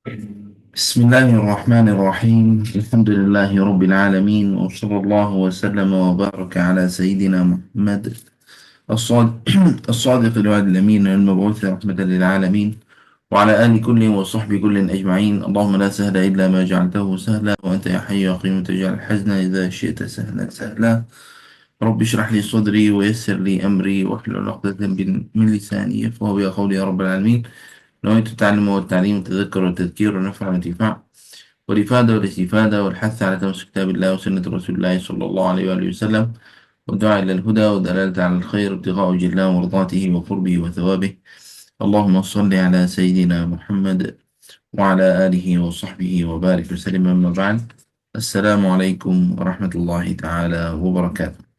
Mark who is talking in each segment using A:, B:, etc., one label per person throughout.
A: بسم الله الرحمن الرحيم. الحمد لله رب العالمين، وصلى الله وسلم وبارك على سيدنا محمد الصادق, الصادق الوعد الأمين المبعوث رحمة للعالمين، وعلى آل كل وصحب كل أجمعين. اللهم لا سهل إلا ما جعلته سهلا، وأنت يا حي يا قيوم تجعل الحزن إذا شئت سهلا سهلا. رب اشرح لي صدري ويسر لي أمري واحلل عقدة من لساني يفقهوا بها قولي يا رب العالمين. نويت التعلم والتعليم والتذكر والتذكير والنفع والانتفاع والإفادة والاستفادة والحث على تمسك كتاب الله وسنة رسول الله صلى الله عليه وآله وسلم، والدعاء إلى الهدى والدلالة على الخير، ابتغاء وجه الله ومرضاته وقربه وثوابه. اللهم صل على سيدنا محمد وعلى آله وصحبه وبارك وسلم. أما بعد، السلام عليكم ورحمة الله تعالى وبركاته.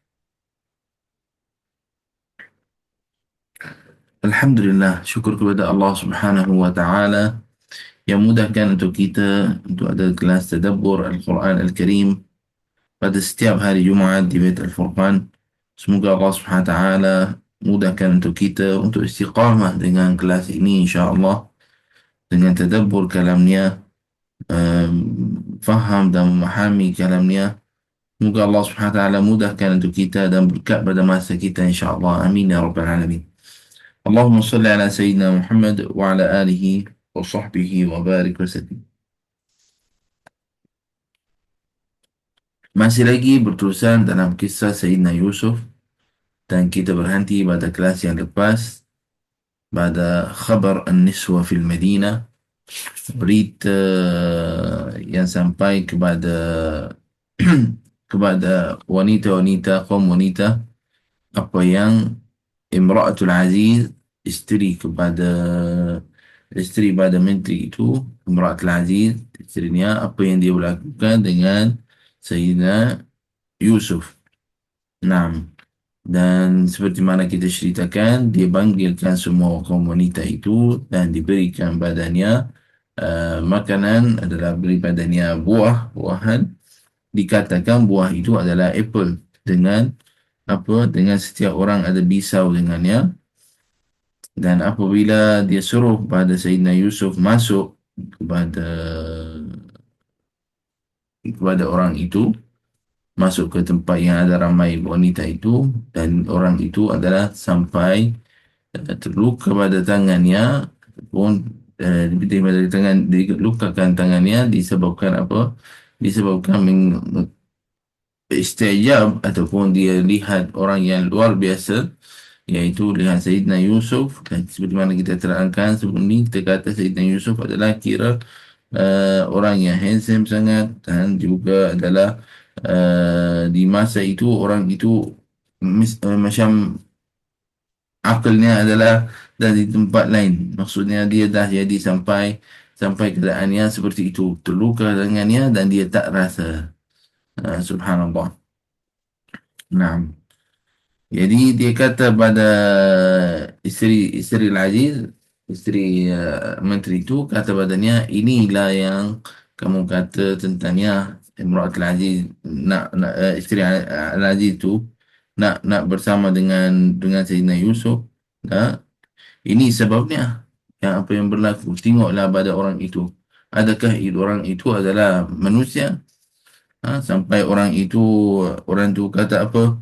A: Alhamdulillah, syukur kepada Allah Subhanahu wa Ta'ala yang mudahkan untuk kita untuk ada kelas tadabbur Al-Quran Al-Karim pada setiap hari Jumaat di Bait Al-Furqan. Semoga Allah Subhanahu Wa Ta'ala mudahkan untuk kita untuk istiqamah dengan kelas ini, insya-Allah, dengan tadabbur kalamnya, faham dan memahami kalamnya. Semoga Allah Subhanahu Wa Ta'ala mudahkan untuk kita dan berkat pada masa kita, insya-Allah. Amin ya rabbal alamin. Allahumma salli ala Sayyidina Muhammad wa ala alihi wa sahbihi wa barik wa sallim. Masih lagi berterusan dalam kisah Sayyidina Yusuf, dan kita berhenti pada kelas yang lepas pada khabar An-Niswa fil Madinah, berita yang sampai kepada kepada wanita-wanita, kaum wanita, apa yang Imra'atul Aziz, isteri pada menteri itu, Imra'atul Aziz, isterinya, apa yang dia lakukan dengan Sayyidina Yusuf. Naam. Dan seperti mana kita ceritakan, dia panggilkan semua kaum wanita itu dan diberikan badannya makanan, adalah beri badannya buahan. Dikatakan buah itu adalah apple, dengan apa, dengan setiap orang ada pisau dengannya. Dan apabila dia suruh pada Sayyidina Yusuf masuk kepada orang itu, masuk ke tempat yang ada ramai wanita itu, dan orang itu adalah sampai terluka pada tangannya, ataupun dilukakan tangannya disebabkan apa? Disebabkan istajab, ataupun dia lihat orang yang luar biasa, iaitu lihat Sayyidina Yusuf. Dan seperti mana kita terangkan sebelum ni, kita kata Sayyidina Yusuf adalah kira orang yang handsome sangat, dan juga adalah di masa itu orang itu macam akalnya adalah dari tempat lain. Maksudnya dia dah jadi sampai keadaannya seperti itu, terluka tangannya dan dia tak rasa. Subhanallah. Nah, jadi dia kata pada isteri Al-Aziz, isteri menteri itu, kata padanya, inilah yang kamu kata tentangnya, Imrat Al-Aziz nak isteri Al-Aziz itu nak bersama dengan Sayyidina Yusuf. Nah, ini sebabnya, yang apa yang berlaku. Tengoklah pada orang itu. Adakah orang itu adalah manusia? Sampai orang itu kata apa?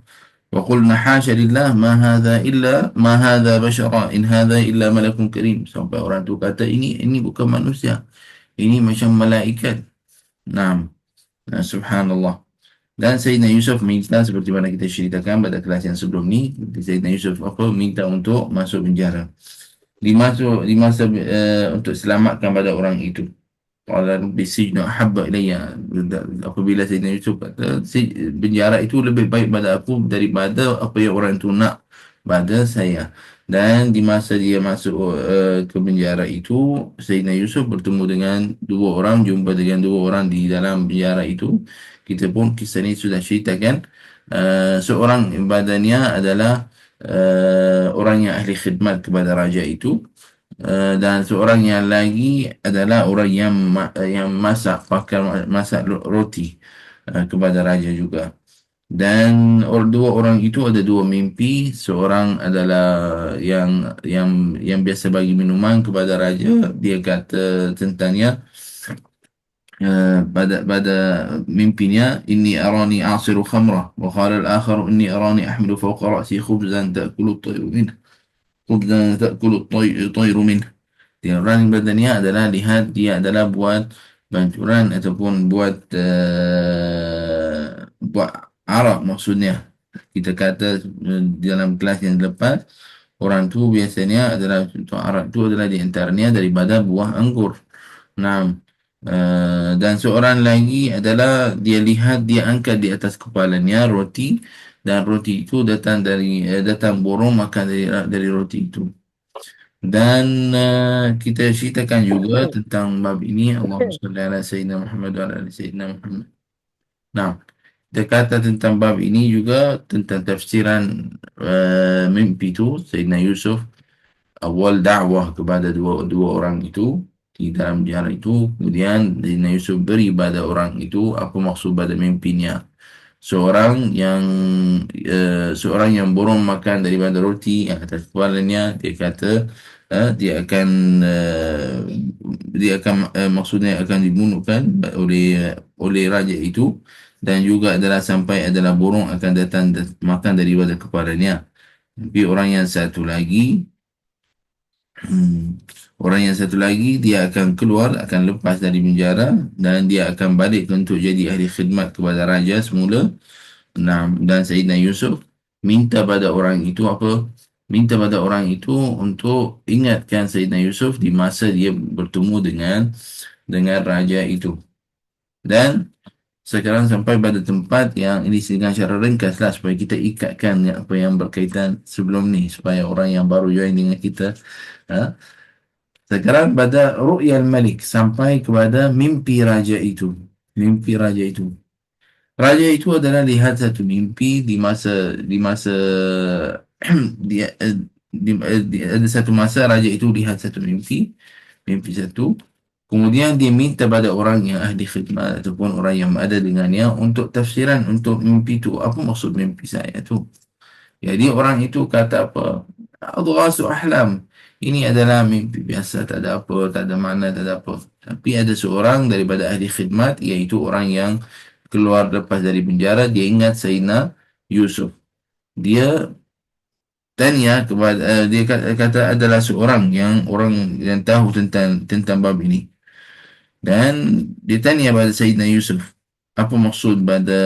A: وَقُلْنَا حَاشَ لِلَّهِ مَا هَذَا بَشَرًا إِنْ هَذَا إِلَّا مَلَكٌ كَرِيمٌ. Sampai orang tu kata, ini bukan manusia, ini macam malaikat. Naam. Subhanallah. Dan Sayyidina Yusuf minta, seperti mana kita ceritakan pada kelas yang sebelum ni, Sayyidina Yusuf minta untuk masuk penjara, dimasa untuk selamatkan pada orang itu. Qala rabbi sijnu ahabba ilayya. Apabila Sayyidina Yusuf kata, penjara itu lebih baik pada aku daripada apa yang orang itu nak pada saya. Dan di masa dia masuk ke penjara itu, Sayyidina Yusuf bertemu dengan jumpa dengan dua orang di dalam penjara itu. Kita pun kisah ini sudah ceritakan. Seorang badannya adalah orang yang ahli khidmat kepada raja itu. Dan seorang yang lagi adalah orang yang masak roti kepada raja juga. Dan dua orang itu ada dua mimpi. Seorang adalah yang biasa bagi minuman kepada raja. Dia kata tentangnya, pada mimpinya, inni arani a'siru khamrah wa qala al-akhar inni arani ahmilu fawqa ra'si khubzan ta'kulu at-tayru minhu khubzan ta'kulu at-tayru minhu. Dia orang badannya adalah lihat dia adalah buat bancuran ataupun buat arak maksudnya. Kita kata dalam kelas yang lepas, orang tu biasanya adalah contoh arak tu adalah di antaranya daripada buah anggur. Nah, dan seorang lagi adalah dia lihat dia angkat di atas kepalanya roti, dan roti itu datang burung makan dari roti itu. Dan kita ceritakan juga tentang bab ini. Allahumma salli ala Sayyidina Muhammad wa ala ali Sayyidina Muhammad. Nah, kita kata tentang bab ini juga tentang tafsiran mimpi itu Sayyidina Yusuf. Awal dakwah kepada dua orang itu di dalam penjara itu. Kemudian Sayyidina Yusuf beri pada orang itu apa maksud pada mimpinya. Seorang yang burung makan daripada roti yang atas kepalanya, dia kata maksudnya akan dibunuhkan oleh raja itu, dan juga adalah sampai adalah burung akan datang makan daripada kepalanya. Tapi orang yang satu lagi dia akan keluar, akan lepas dari penjara, dan dia akan balik untuk jadi ahli khidmat kepada raja semula. Nah, dan Sayyidina Yusuf minta pada orang itu apa? Minta pada orang itu untuk ingatkan Sayyidina Yusuf di masa dia bertemu dengan raja itu. Dan sekarang sampai pada tempat yang ini dengan cara ringkas lah supaya kita ikatkan apa yang berkaitan sebelum ni supaya orang yang baru join dengan kita. Ha? Sekarang pada Ru'yal Malik sampai kepada mimpi raja itu. Mimpi raja itu. Raja itu adalah lihat satu mimpi di masa dia ada satu masa raja itu lihat satu mimpi satu. Kemudian dia minta pada orang yang ahli khidmat ataupun orang yang ada dengannya untuk tafsiran untuk mimpi itu. Apa maksud mimpi saya tu? Jadi orang itu kata apa? Adghasu ahlam. Ini adalah mimpi biasa, tak ada apa, tak ada makna, tak ada apa. Tapi ada seorang daripada ahli khidmat, iaitu orang yang keluar lepas dari penjara, dia ingat Sayyidina Yusuf. Dia tanya kepada dia kata adalah orang yang tahu tentang bab ini. Dan dia tanya pada Sayyidina Yusuf, apa maksud pada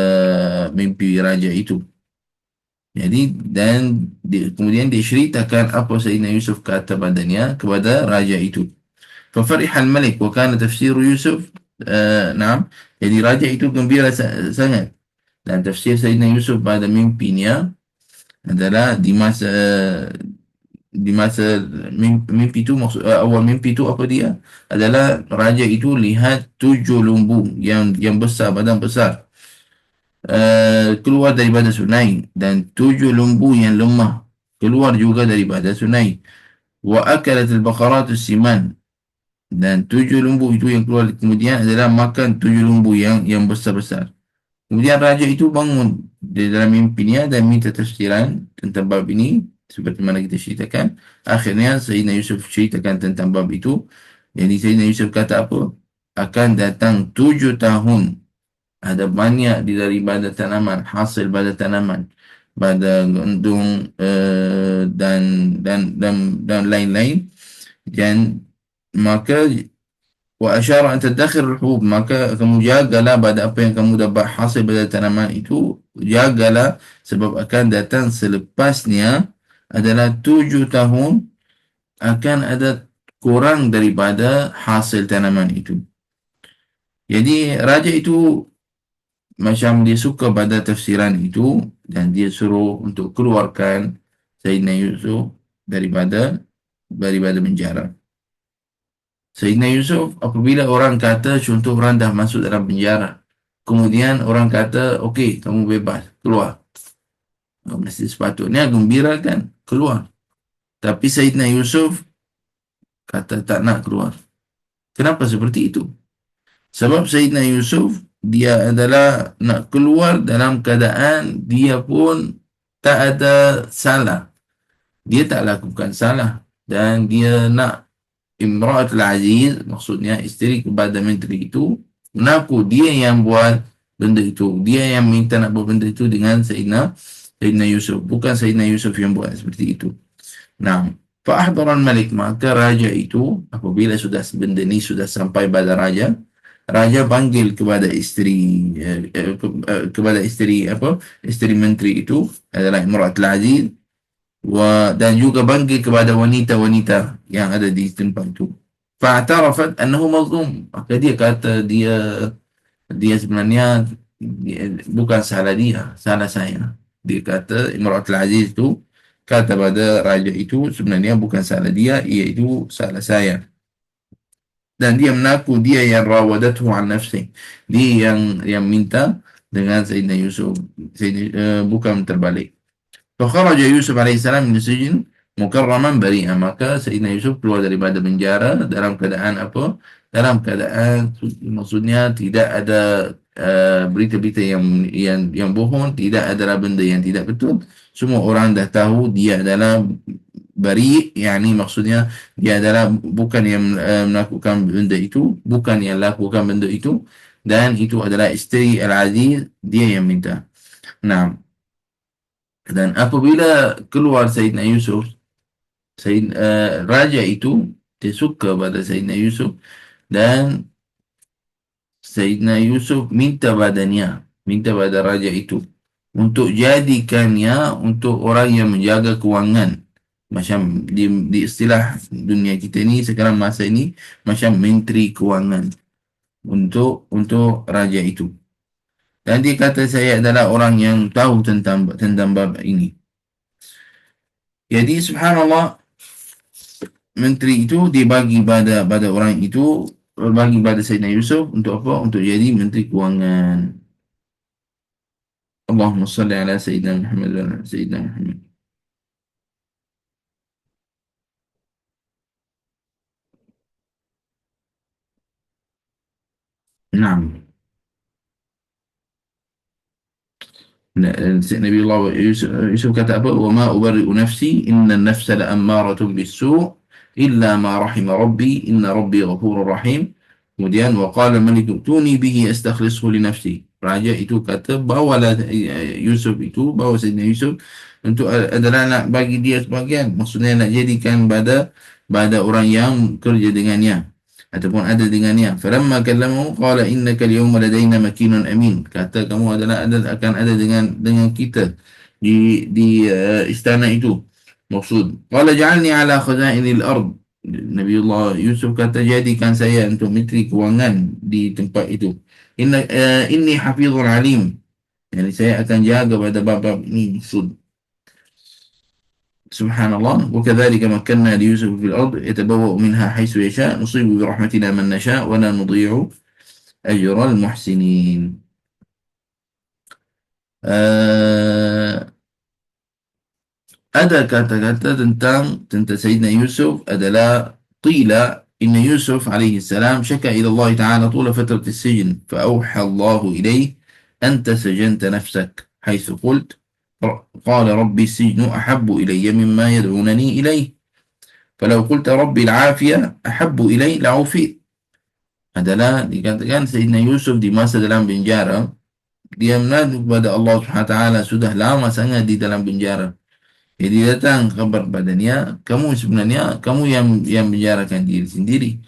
A: mimpi raja itu? Jadi kemudian dia ceritakan apa Sayyidina Yusuf kata padanya kepada raja itu. Fafarihal Malik wa kana tafsir Yusuf naam. Jadi raja itu gembira sangat. Dan tafsir Sayyidina Yusuf pada mimpinya adalah di masa mimpi itu awal mimpi itu apa dia? Adalah raja itu lihat 7 lembu yang besar, badan besar, keluar daripada sungai, dan 7 lembu yang lemah keluar juga daripada sungai. Wa akalat al-baqarat siman, dan 7 lembu itu yang keluar kemudian adalah makan 7 lembu yang besar-besar. Kemudian raja itu bangun di dalam mimpinya dan minta tafsiran tentang bab ini seperti mana kita ceritakan. Akhirnya Sayyidina Yusuf ceritakan tentang bab itu. Jadi Sayyidina Yusuf kata apa? Akan datang 7 tahun, ada banyak daripada tanaman, hasil pada tanaman, pada gandum dan lain-lain. Dan maka wa asyara an tadakhir al-hubub, maka kamu jagalah pada apa yang kamu dapat hasil pada tanaman itu, jagalah sebab akan datang selepasnya adalah 7 tahun akan ada kurang daripada hasil tanaman itu. Jadi raja itu macam dia suka pada tafsiran itu, dan dia suruh untuk keluarkan Sayyidina Yusuf daripada penjara. Sayyidina Yusuf, apabila orang kata, contoh orang dah masuk dalam penjara, kemudian orang kata, okey, kamu bebas, keluar. Mesti sepatutnya gembira kan, keluar. Tapi Sayyidina Yusuf kata tak nak keluar. Kenapa seperti itu? Sebab Sayyidina Yusuf, dia adalah nak keluar dalam keadaan dia pun tak ada salah. Dia tak lakukan salah. Dan dia nak Imra'atul Aziz, maksudnya isteri kepada menteri itu, mengaku dia yang buat benda itu. Dia yang minta nak buat benda itu dengan Sayyidina Yusuf. Bukan Sayyidina Yusuf yang buat seperti itu. Nah, fa'ahdaran Malik, maka raja itu apabila sudah benda ini sudah sampai pada raja, raja panggil kepada isteri kepada isteri apa? Isteri menteri itu adalah Imratul Aziz, dan juga panggil kepada wanita-wanita yang ada di tempat itu. Fa'tarafat annahu mazlum. Maka dia kata dia sebenarnya bukan salah dia, salah saya. Dia kata Imratul Aziz itu kata pada raja itu sebenarnya bukan salah dia, iaitu salah saya. Dan dia mengaku dia yang rawadathu an nafsi. Dia yang minta dengan Sayyidina Yusuf. Bukan terbalik. فخرج يوسف عليه السلام من السجن mukarraman bari'an, maka Sayyidina Yusuf keluar daripada penjara dalam keadaan apa? Dalam keadaan maksudnya tidak ada berita-berita yang bohong, tidak ada benda yang tidak betul. Semua orang dah tahu dia adalah bari, yakni maksudnya dia adalah bukan yang melakukan benda itu, bukan yang lakukan benda itu, dan itu adalah isteri Al-Aziz, dia yang minta. Nah, dan apabila keluar Sayyidina Yusuf, raja itu dia suka pada Sayyidina Yusuf, dan Sayyidina Yusuf minta pada raja itu untuk jadikannya untuk orang yang menjaga kewangan. Macam di istilah dunia kita ni sekarang masa ini macam menteri kewangan untuk raja itu. Dan dia kata saya adalah orang yang tahu tentang bab ini. Jadi subhanallah, menteri itu dibagi pada orang itu, bagi pada Sayyidina Yusuf untuk apa? Untuk jadi menteri kewangan. Allahumma salli ala Sayyidina Muhammad wa ala Sayyidina Muhammad. Naam. Nabi Allah Yusuf kata apa? Wa ma ubarri'u nafsi inna an-nafsa la'ammaratun bis-su' illa ma rahima rabbi inna rabbi ghafurur rahim. Kemudian wa qala al-malik tuni bihi astakhlishu li nafsi. Raja itu kata bawalah Yusuf itu, bawa Sayyidina Yusuf untuk adalah nak bagi dia sebagian, maksudnya nak jadikan pada orang yang kerja dengannya ataupun ada dengannya. Falamma kallamahu qala innaka al-yawma ladaina makinun amin. Kata kamu akan ada dengan kita di istana itu. Maksud qala ja'alni ala khazainil ard. Nabiullah Yusuf kata jadikan saya untuk menteri kewangan di tempat itu. Inni hafizun alim. Yani saya akan jaga pada bab-bab ini. سبحان الله وكذلك مكنا ليوسف في الأرض يتبوأ منها حيث يشاء نصيب برحمتنا من نشاء ولا نضيع أجر المحسنين. Ada kata-kata tentang Sayyidina Yusuf adalah qila inna Yusuf alaihi salam syaka ila Allah ta'ala طول فترة السجن فأوحى الله إليه أنت سجنت نفسك حيث قلت قال ربي السجن أحب إلي مما يدعونني إليه فلو قلت ربي العافية أحب إلي لعوفي. Adalah dikatakan Sayyidina Yusuf di masa dalam penjara, dia mengadu kepada Allah SWT, sudah lama sangat di dalam penjara. Jadi datang kabar padanya, kamu sebenarnya kamu yang menjarakan diri sendiri.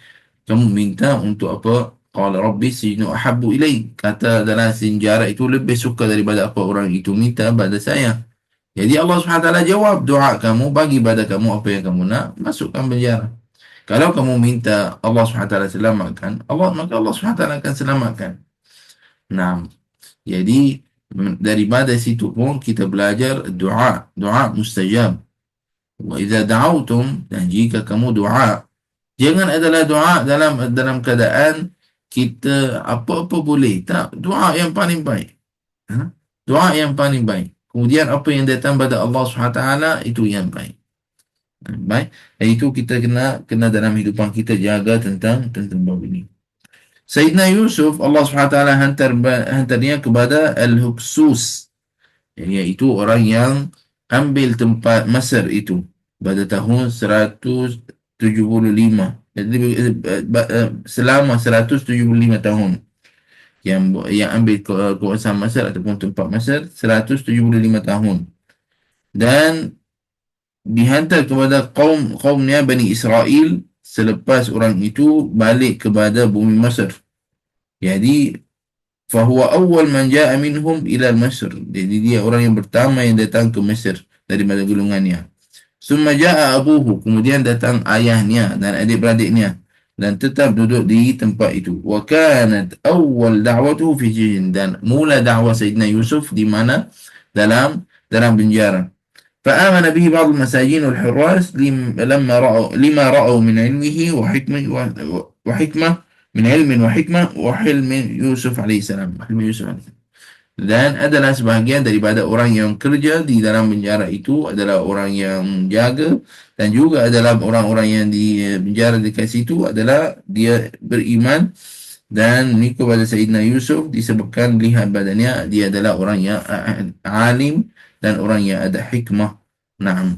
A: Kamu minta untuk apa? Qala rabbi sijnu ahabbu ilai. Kata dalam penjara itu lebih suka daripada apa orang itu minta pada saya. Jadi Allah SWT jawab doa kamu, bagi pada kamu apa yang kamu nak, masukkan penjara. Kalau kamu minta Allah SWT selamatkan, maka Allah SWT akan selamatkan. Nah, jadi daripada situ pun kita belajar doa mustajab. Wa idza da'awtum, dan jika kamu doa, jangan adalah doa dalam keadaan kita apa-apa boleh. Tak, doa yang paling baik. Doa yang paling baik. Kemudian apa yang datang pada Allah SWT itu yang baik. Baik, dan itu kita kena dalam hidupan kita jaga tentang bab ini. Sayyidina Yusuf, Allah SWT hantarnya kepada Al-Huksus, iaitu orang yang ambil tempat Mesir itu pada tahun 175. Jadi selama 175 tahun. yang ambil kekuasaan Mesir ataupun tempat Mesir 175 tahun, dan dihantar kepada kaumnya Bani Israel selepas orang itu balik kepada bumi Mesir. Jadi fahuwa awal man ja'a minhum ila Mesir. Jadi dia orang yang pertama yang datang ke Mesir daripada golongannya. Summa ja'a abuhu, kemudian datang ayahnya dan adik-beradiknya dan tetap duduk di tempat itu. Wa kanat awal da'watuhu fi sijn, dan mula dakwah Sayyidina Yusuf di mana? Dalam penjara. فآمن به بعض المساجين والحراس لما رأوا من علمه وحكمة من علم وحكمة وحلم يوسف عليه السلام. حلم يوسف عليه السلام. Dan adalah sebahagian daripada orang yang kerja di dalam penjara itu adalah orang yang jaga, dan juga adalah orang-orang yang di penjara dekat situ adalah dia beriman dan mengikut pada Sayyidina Yusuf disebabkan lihat badannya dia adalah orang yang alim dan orang yang ada hikmah. Nah,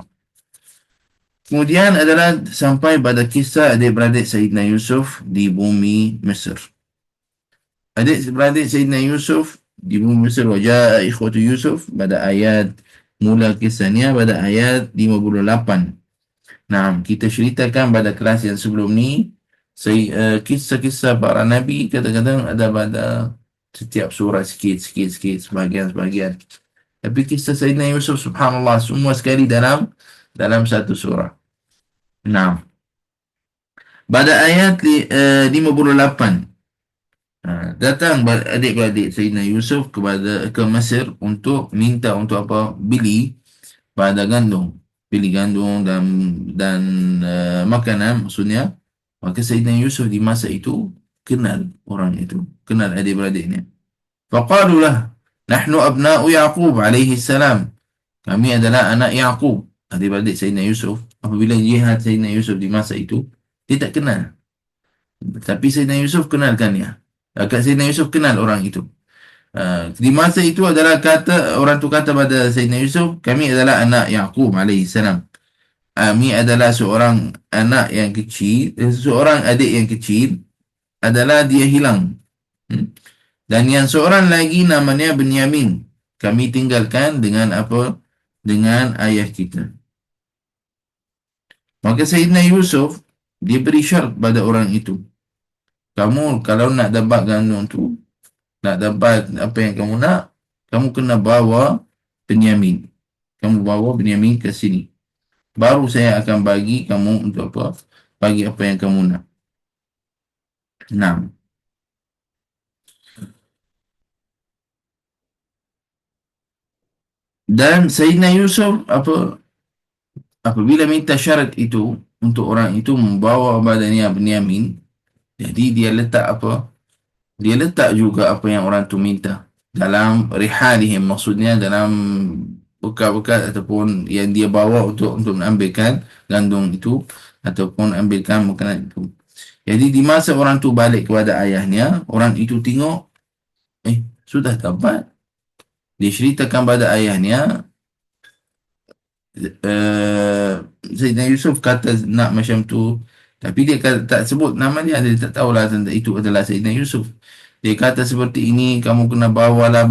A: kemudian adalah sampai pada kisah adik-beradik Sayyidina Yusuf di bumi Mesir. Adik-beradik Sayyidina Yusuf di bumi Mesir, wajah ikhwatu Yusuf, pada ayat mula kisahnya pada ayat 58. Nah, kita ceritakan pada kelas yang sebelum ni, kisah-kisah para Nabi kadang-kadang ada pada setiap surah sikit-sikit, sebahagian-sebahagian. Tapi kisah Sayyidina Yusuf, subhanallah, semua sekali dalam satu surah. Nah, pada ayat 58, datang adik-beradik Sayyidina Yusuf ke Mesir untuk minta untuk apa? Beli pada gandum. Beli gandum dan makanan maksudnya. Maka Sayyidina Yusuf di masa itu kenal orang itu. Kenal adik-beradiknya. Faqalulah, nahnu abna'u Yaqub alaihi salam. Kami adalah anak Yaqub. Adik-beradik Sayyidina Yusuf. Apabila lihat Sayyidina Yusuf di masa itu, dia tak kenal. Tapi Sayyidina Yusuf kenalkannya. Kak Sayyidina Yusuf kenal orang itu. Di masa itu adalah orang tu kata pada Sayyidina Yusuf, kami adalah anak Yaqub alaihi salam. Kami adalah seorang anak yang kecil, seorang adik yang kecil adalah dia hilang. Dan yang seorang lagi namanya Benyamin. Kami tinggalkan dengan apa? Dengan ayah kita. Maka Sayyidina Yusuf dia beri syarat pada orang itu. Kamu kalau nak dapat gandum tu, nak dapat apa yang kamu nak, kamu kena bawa Benyamin. Kamu bawa Benyamin ke sini. Baru saya akan bagi kamu untuk apa? Bagi apa yang kamu nak. 6. Dan Sayyidina Yusuf apabila minta syarat itu untuk orang itu membawa badannya Benyamin, jadi dia letak apa? Dia letak juga apa yang orang tu minta dalam rihalihim, maksudnya dalam bekal-bekal ataupun yang dia bawa untuk mengambilkan gandum itu ataupun ambilkan makanan itu. Jadi di masa orang tu balik kepada ayahnya, orang itu tengok, sudah dapat. Dia ceritakan pada ayahnya, Sayyidina Yusuf kata nak macam tu, tapi dia kata, tak sebut nama dia tak tahulah tentang itu adalah Sayyidina Yusuf. Dia kata seperti ini, kamu kena bawalah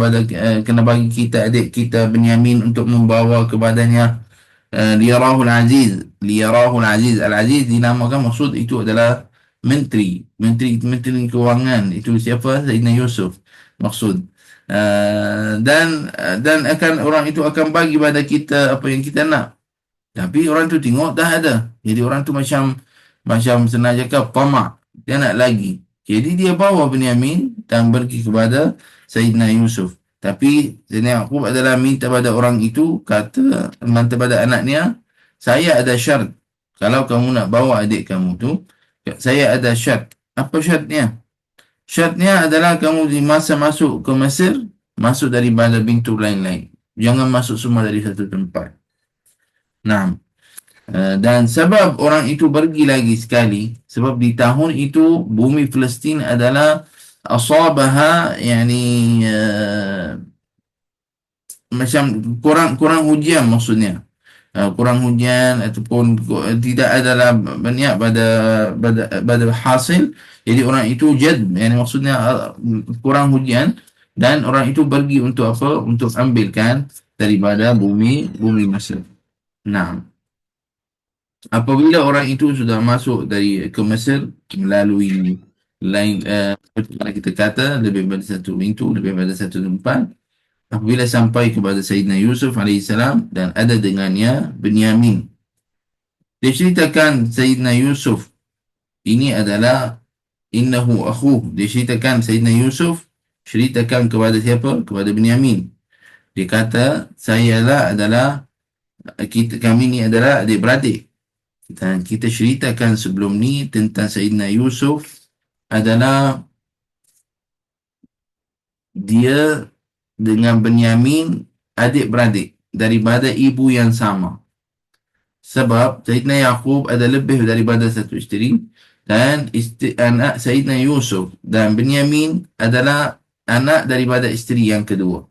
A: kena bagi kita adik kita Benyamin untuk membawa kepadanya liyarahul aziz. Liyarahul aziz. Al-Aziz dinamakan, maksud itu adalah menteri kewangan. Itu siapa? Sayyidina Yusuf maksud. Dan akan orang itu akan bagi pada kita apa yang kita nak. Tapi orang tu tengok dah ada. Jadi orang tu macam senang cakap tamak. Dia nak lagi. Jadi dia bawa Benyamin dan pergi kepada Sayyidina Yusuf. Tapi Sayyidina Yaqub adalah minta pada orang itu, minta pada anaknya, saya ada syarat. Kalau kamu nak bawa adik kamu tu, saya ada syarat. Apa syaratnya? Syaratnya adalah kamu di masa masuk ke Mesir, masuk daripada pintu lain-lain. Jangan masuk semua dari satu tempat. Nah, dan sebab orang itu pergi lagi sekali, sebab di tahun itu bumi Palestin adalah asabaha, macam kurang hujan maksudnya. kurang hujan ataupun tidak adalah banyak pada hasil, jadi orang itu jad, yang maksudnya kurang hujan, dan orang itu pergi untuk apa, untuk ambilkan daripada bumi Mesir. Nah, apabila orang itu sudah masuk ke Mesir melalui lain, seperti mana kita kata, lebih pada satu pintu, lebih pada satu tempat, apabila sampai kepada Sayyidina Yusuf alaihissalam dan ada dengannya Benyamin. Dia ceritakan Sayyidina Yusuf ini adalah innahu akhuh. Dia ceritakan Sayyidina Yusuf ceritakan kepada siapa? Kepada Benyamin. Dia kata, sayalah adalah kami ni adalah adik-beradik. Dan kita ceritakan sebelum ni tentang Sayyidina Yusuf adalah dia dengan Benyamin adik-beradik daripada ibu yang sama. Sebab Sayyidina Yaqub ada lebih daripada satu isteri, dan anak Sayyidina Yusuf dan Benyamin adalah anak daripada isteri yang kedua.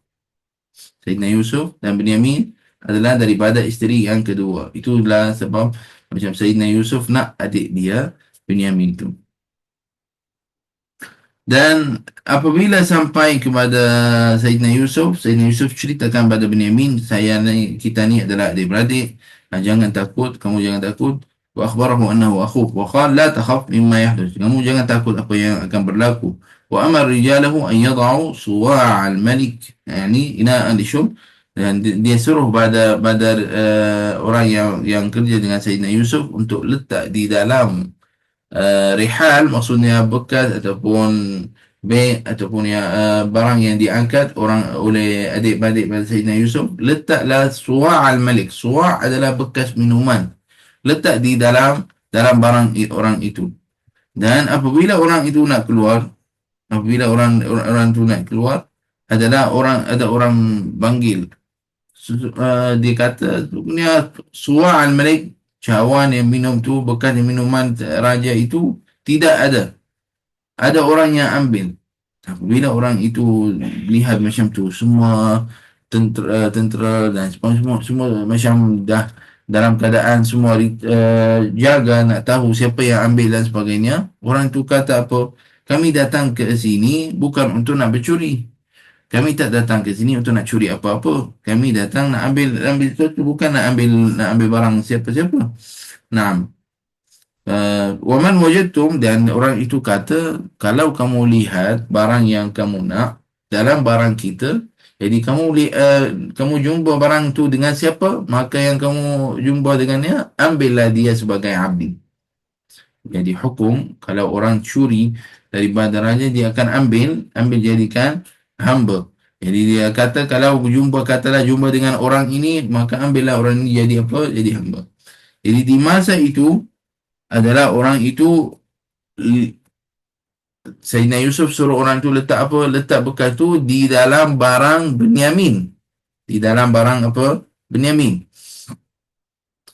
A: Sayyidina Yusuf dan Benyamin adalah daripada isteri yang kedua. Itulah sebab macam Sayyidina Yusuf nak adik dia Benyamin tu. Dan apabila sampai kepada Sayyidina Yusuf ceritakan pada Binyamin, kita ni adalah adik-beradik. Jangan takut, kamu jangan takut. Wa akhbarahu annahu akhuh. Wa qala la takhaf mimma yahdus. Kamu jangan takut apa yang akan berlaku. Wa amar rijalahu an yad'u suwa' al-malik. Yani ina'an li syurb. Dan dia suruh orang yang kerja dengan Sayyidina Yusuf untuk letak di dalam rihal, maksudnya bekas ataupun beg ataupun barang yang diangkat oleh adik-beradik pada Sayyidina Yusuf, letaklah suwa' al-malik. Suwa' adalah bekas minuman, letak di dalam barang orang itu. Dan apabila orang itu nak keluar, apabila orang itu nak keluar, ada orang panggil. Dia kata punya suwa' al-malik, cawan yang minum tu, bekas minuman raja itu tidak ada. Ada orang yang ambil. Apabila orang itu lihat macam tu, semua tentera dan semua macam dah dalam keadaan semua jaga nak tahu siapa yang ambil dan sebagainya. Orang tu kata apa? Kami datang ke sini bukan untuk nak bercuri. Kami tak datang ke sini untuk nak curi apa-apa. Kami datang nak ambil sesuatu, bukan nak ambil barang siapa-siapa. Nah, waman wajadtum, dan orang itu kata, kalau kamu lihat barang yang kamu nak dalam barang kita, jadi kamu jumpa barang tu dengan siapa, maka yang kamu jumpa dengannya, ambillah dia sebagai abdi. Jadi hukum kalau orang curi daripada raja, dia akan ambil jadikan hamba. Jadi dia kata kalau katalah jumpa dengan orang ini, maka ambillah orang ini jadi apa? Jadi hamba. Jadi di masa itu adalah orang itu, Sayyidina Yusuf suruh orang itu letak apa? Letak bekas tu di dalam barang Benyamin. Di dalam barang apa? Benyamin.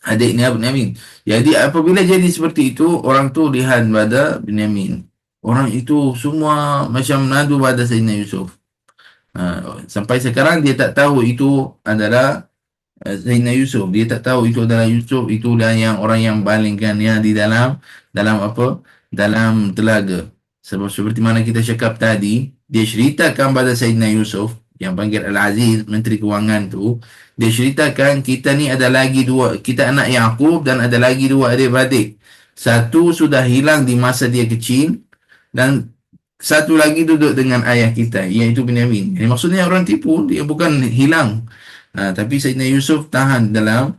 A: Adiknya Benyamin. Jadi apabila jadi seperti itu, orang tu lihat pada Benyamin. Orang itu semua macam nadu pada Sayyidina Yusuf. Sampai sekarang dia tak tahu itu adalah Sayyidina Yusuf. Dia tak tahu itu adalah Yusuf. Itulah yang orang yang balingkannya di dalam apa? Dalam telaga. Sebab seperti mana kita cakap tadi, dia ceritakan pada Sayyidina Yusuf yang panggil Al-Aziz, Menteri Kewangan tu. Dia ceritakan kita ni ada lagi dua. Kita anak Yaqub dan ada lagi dua adik-beradik. Satu sudah hilang di masa dia kecil, dan satu lagi duduk dengan ayah kita, iaitu Binyamin. Jadi maksudnya orang tipu, dia bukan hilang. Tapi Sayyidina Yusuf tahan dalam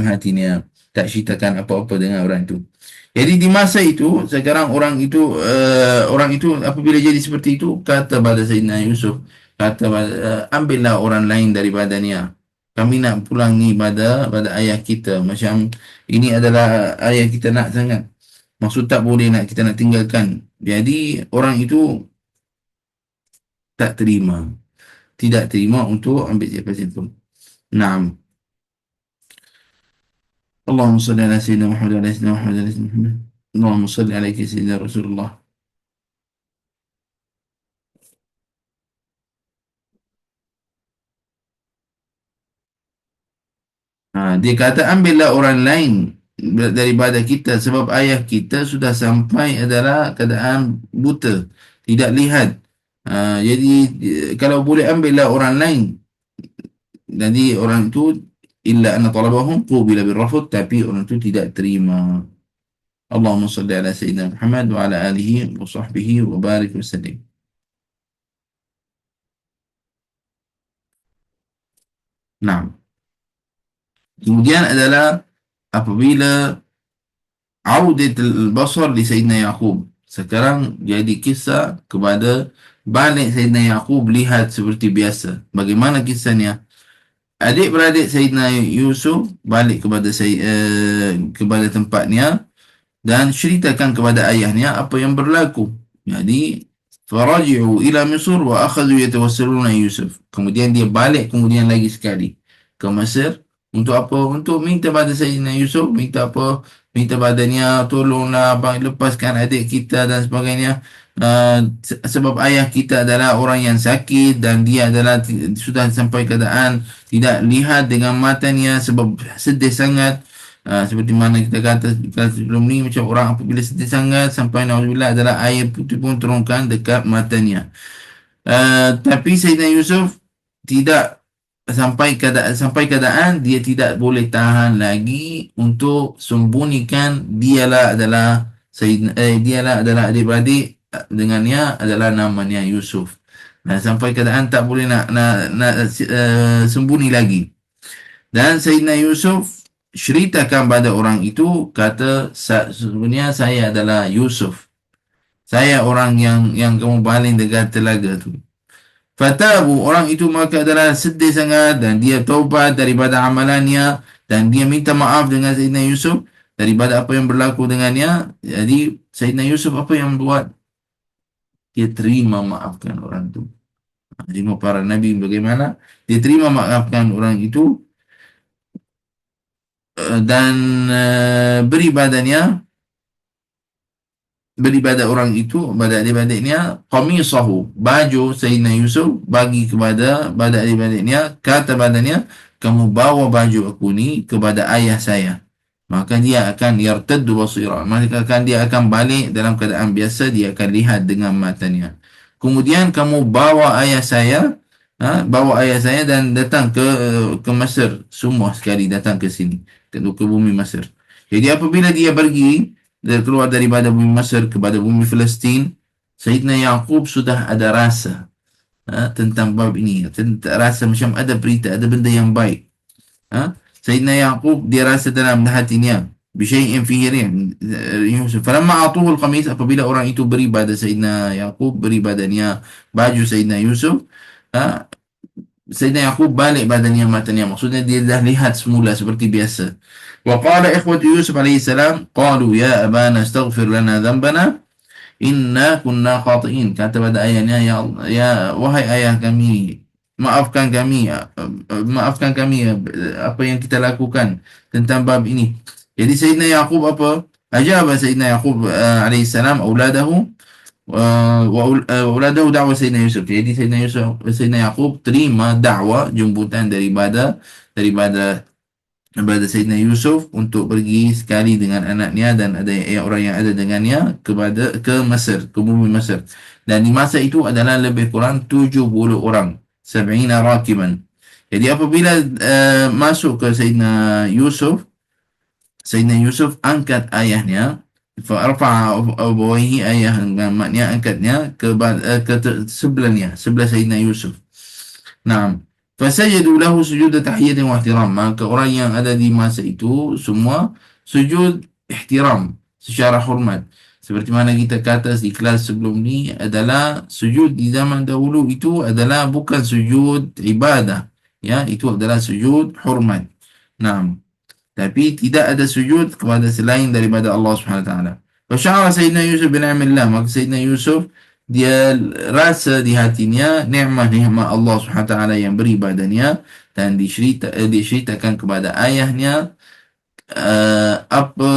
A: hatinya, tak ceritakan apa-apa dengan orang itu. Jadi di masa itu, sekarang orang itu apabila jadi seperti itu, kata pada Sayyidina Yusuf, kata ambillah orang lain daripadanya. Kami nak pulang ni pada ayah kita. Macam ini adalah ayah kita nak sangat. Maksud tak boleh nak kita nak tinggalkan. Jadi orang itu tak terima. Tidak terima untuk ambil siapa-siapa. Naam. اللهم صل على سيدنا محمد وعلى سيدنا محمد وعلى سيدنا محمد. اللهم صل عليك يا سيدنا رسول الله. Dia kata ambillah orang lain daripada kita sebab ayah kita sudah sampai adalah keadaan buta, tidak lihat. Jadi kalau boleh ambillah orang lain. Jadi orang itu illa anna talabahum qubila birrafud, tapi orang itu tidak terima. Allahumma salli ala sayyidina Muhammad wa ala alihi wa sahbihi wa barik wa sallim. Nah, kemudian adalah apabila Audat al-Basar di Sayyidina Yaqub. Sekarang jadi kisah kepada balik Sayyidina Yaqub lihat seperti biasa. Bagaimana kisahnya? Adik-beradik Sayyidina Yusuf balik kepada tempatnya dan ceritakan kepada ayahnya apa yang berlaku. Jadi, faraji'u ila Misr wa akhadhu yatawassaluna Yusuf. Kemudian dia balik kemudian lagi sekali ke Mesir untuk apa? Untuk minta pada Sayyidina Yusuf, minta apa? Minta padanya tolonglah abang lepaskan adik kita dan sebagainya. Sebab ayah kita adalah orang yang sakit dan dia adalah sudah sampai keadaan tidak lihat dengan matanya sebab sedih sangat. Seperti mana kita kata sebelum ni, macam orang apabila sedih sangat sampai na'udzubillah adalah air putih pun turunkan dekat matanya. Tapi Sayyidina Yusuf tidak sampai keadaan dia tidak boleh tahan lagi untuk sembunyikan dialah adalah adik-beradik dengannya adalah namanya Yusuf. Sampai keadaan tak boleh nak sembunyi lagi. Dan Sayyidina Yusuf ceritakan pada orang itu, kata, sebenarnya saya adalah Yusuf. Saya orang yang kamu baling dekat telaga tu. Fatabu, orang itu maka adalah sedih sangat dan dia taubat daripada amalannya dan dia minta maaf dengan Sayyidina Yusuf daripada apa yang berlaku dengannya. Jadi Sayyidina Yusuf apa yang buat? Dia terima maafkan orang itu. Terima para Nabi bagaimana? Dia terima maafkan orang itu dan beribadah orang itu pada adik-adiknya qamisahu, baju Sayyidina Yusuf bagi kepada adik-adiknya, kata badannya, kamu bawa baju aku ni kepada ayah saya, maka dia akan yartaddu basira, maka dia akan balik dalam keadaan biasa, dia akan lihat dengan matanya. Kemudian kamu bawa ayah saya dan datang ke Mesir, semua sekali datang ke sini, ke bumi Mesir. Jadi apabila dia pergi, dia keluar daripada bumi Mesir kepada bumi Palestin, Sayyidina Yaqub sudah ada rasa tentang bab ini. Rasa macam ada berita, ada benda yang baik. Sayyidina Yaqub dia rasa dalam hatinya bisyai'in fihi Yusuf. Falamma atuhu al-qamis, apabila orang itu beri pada Sayyidina Yaqub, beri badannya baju Sayyidina Yusuf, Sayyidina Yaqub balik badannya matanya. Maksudnya dia dah lihat semula seperti biasa. Wa qala ikhwatu Yusuf alaihi salam, qalu ya abana astaghfir lana dhanbana inna kunna khati'in. Kata pada ayahnya, wahai ayah kami, maafkan kami apa yang kita lakukan tentang bab ini. Jadi Sayyidina Yaqub apa? Ajaba Sayyidina Yaqub alaihi salam auladahu وأولاده دعوة سيدنا يوسف. Jadi Sayyidina Yaqub terima dakwah jemputan daripada Sayyidina Yusuf untuk pergi sekali dengan anaknya dan ada orang yang ada dengannya ke Mesir, ke bumi Mesir. Dan di masa itu adalah lebih kurang 70 orang, 70 rakiban. Jadi apabila masuk ke Sayyidina Yusuf angkat ayahnya, fa'arfa'a abawaihi, ayah dan maknya angkatnya ke sebelahnya, sebelah Sayyidina Yusuf. Naam. Fasajadu lahu sujud tahiyatin wa ihtiram. Maka orang yang ada di masa itu semua sujud ihtiram, secara hormat. Seperti mana kita kata di kelas sebelum ni, adalah sujud di zaman dahulu itu adalah bukan sujud ibadah. Ya, itu adalah sujud hormat. Naam. Tapi tidak ada sujud kepada selain daripada Allah Subhanahu Wa Taala. Fasyara Sayyidina Yusuf bin Amillah, maka Sayyidina Yusuf dia rasa di hatinya nikmat-nikmat Allah Subhanahu Wa Taala yang beri badannya, dan diceritakan kepada ayahnya apa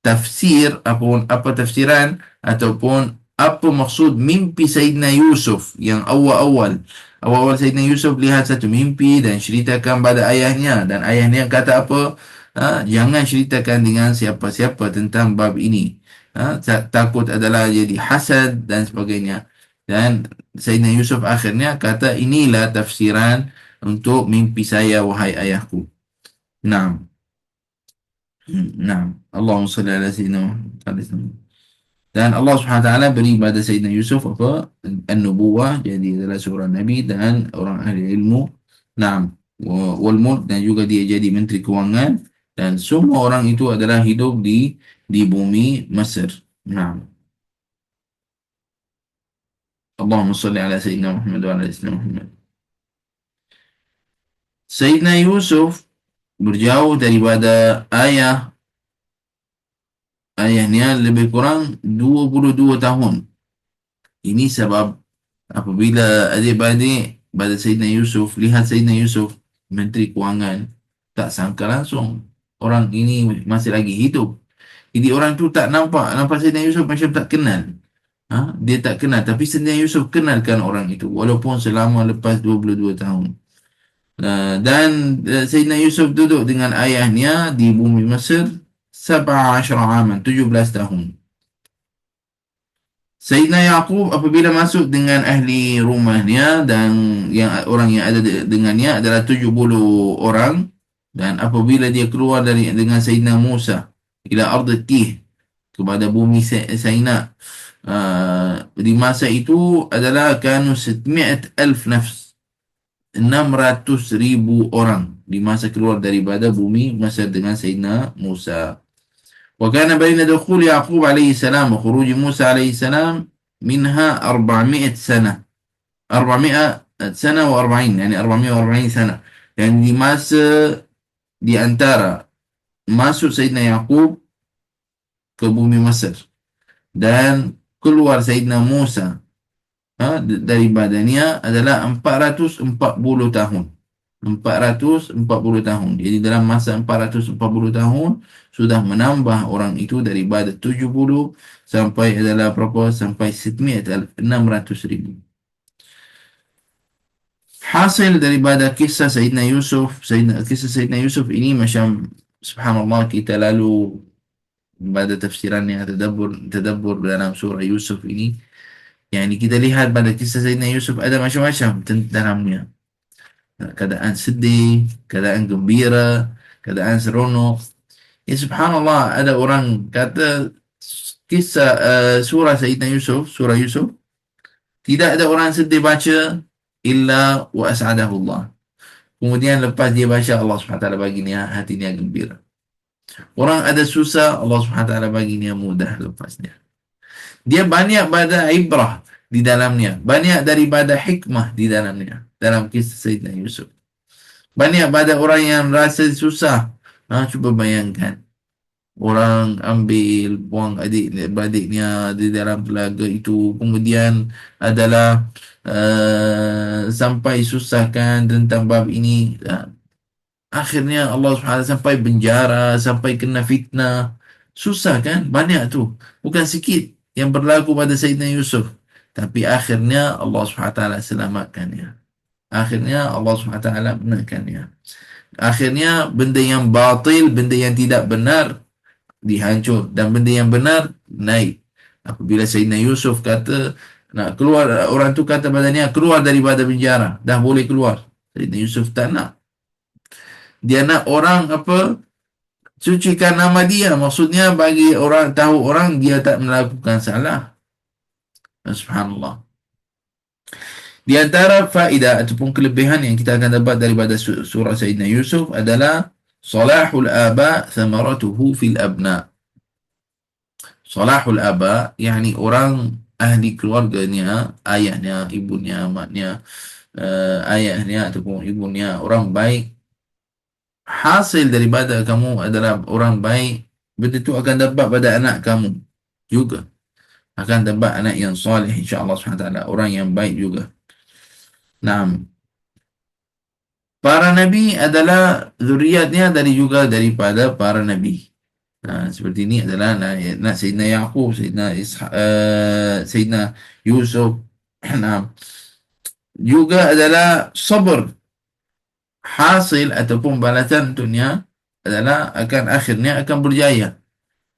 A: tafsiran ataupun apa maksud mimpi Sayyidina Yusuf yang awal-awal. Awal-awal Sayyidina Yusuf lihat satu mimpi dan ceritakan pada ayahnya. Dan ayahnya kata apa? Jangan ceritakan dengan siapa-siapa tentang bab ini. Takut adalah jadi hasad dan sebagainya. Dan Sayyidina Yusuf akhirnya kata, inilah tafsiran untuk mimpi saya, wahai ayahku. Naam. Naam. Allahumma salli ala Sayyidina Muhammad. Dan Allah Subhanahu Wa Taala beri pada Sayyidina Yusuf apa? An-nubuwah, jadi adalah seorang nabi dan orang ahli ilmu. Naam. Wal mulk, dan juga dia jadi menteri kewangan, dan semua orang itu adalah hidup di bumi Mesir. Naam. Allahumma salli ala Sayyidina Muhammad wa ala Sayyidina Muhammad. Sayyidina Yusuf berjauh daripada ayahnya lebih kurang 22 tahun. Ini sebab apabila adik-beradik pada Sayyidina Yusuf, lihat Sayyidina Yusuf, Menteri Kewangan, tak sangka langsung orang ini masih lagi hidup. Jadi orang tu tak nampak Sayyidina Yusuf macam tak kenal. Dia tak kenal. Tapi Sayyidina Yusuf kenalkan orang itu. Walaupun selama lepas 22 tahun. Dan Sayyidina Yusuf duduk dengan ayahnya di bumi Mesir 17 aman, 17 tahun. Sayyidina Yaqub apabila masuk dengan ahli rumahnya dan orang yang ada dengannya adalah 70 orang, dan apabila dia keluar dengan Sayyidina Musa ila ardh Tih, kepada bumi Saina, di masa itu adalah kanu 700,000 nafs, 600,000 orang di masa keluar daripada bumi Mesir dengan Sayyidina Musa. وكان بين دخول يعقوب عليه السلام وخروج موسى عليه السلام منها 400 سنة، 400 سنة و40، يعني 440 سنة. يعني di masa di antara masuk Sayyidina Yaqub ke bumi Mesir dan keluar Sayyidina Musa dari badannya adalah 440 tahun. 440 tahun. Jadi dalam masa 440 tahun sudah menambah orang itu daripada 70 sampai adalah berapa? Sampai 600,000. Hasil daripada kisah Sayyidina Yusuf ini macam subhanallah, kita lalu pada tafsirannya, tadabbur dalam surah Yusuf ini. Yang kita lihat pada kisah Sayyidina Yusuf ada macam-macam dalamnya. Keadaan sedih, keadaan gembira, keadaan seronok. Ya subhanallah, ada orang kata kisah surah Sayyidina Yusuf, surah Yusuf, tidak ada orang sedih baca illa wa as'adahu Allah. Kemudian lepas dia baca, Allah SWT bagi dia hati dia gembira. Orang ada susah, Allah SWT bagi dia mudah lepasnya. Dia banyak pada ibrah di dalamnya, banyak daripada hikmah di dalamnya, dalam kisah Sayyidina Yusuf. Banyak pada orang yang rasa susah. Cuba bayangkan, orang ambil buang adik-beradiknya di dalam telaga itu, kemudian adalah sampai susahkan tentang bab ini. Akhirnya Allah SWT sampai penjara, sampai kena fitnah. Susah kan? Banyak tu. Bukan sikit yang berlaku pada Sayyidina Yusuf. Tapi akhirnya Allah SWT selamatkannya. Akhirnya Allah SWT benarkannya. Akhirnya benda yang batil, benda yang tidak benar dihancur, dan benda yang benar naik. Apabila Sayyidina Yusuf kata nak keluar, orang tu kata padanya keluar daripada penjara, dah boleh keluar. Sayyidina Yusuf tak nak. Dia nak orang sucikan nama dia. Maksudnya bagi orang tahu orang dia tak melakukan salah. Subhanallah. Di antara faedah ataupun kelebihan yang kita akan dapat daripada surah Sayyidina Yusuf adalah salahul aba thamaratuhu fil abna. Salahul aba, yakni orang ahli keluarganya, ayahnya, ibunya, maknya, ayahnya ataupun ibunya orang baik. Hasil daripada kamu adalah orang baik, benda itu akan dapat pada anak kamu juga. Akan dapat anak yang soleh, insyaAllah SWT, orang yang baik juga. Naam. Para nabi adalah zuriatnya daripada para nabi. Seperti ini adalah nak Sayyidina Yaqub, Sayyidina Yusuf. Nah, juga adalah sabar. Hasil ataupun balasan untuknya adalah akan akhirnya akan berjaya.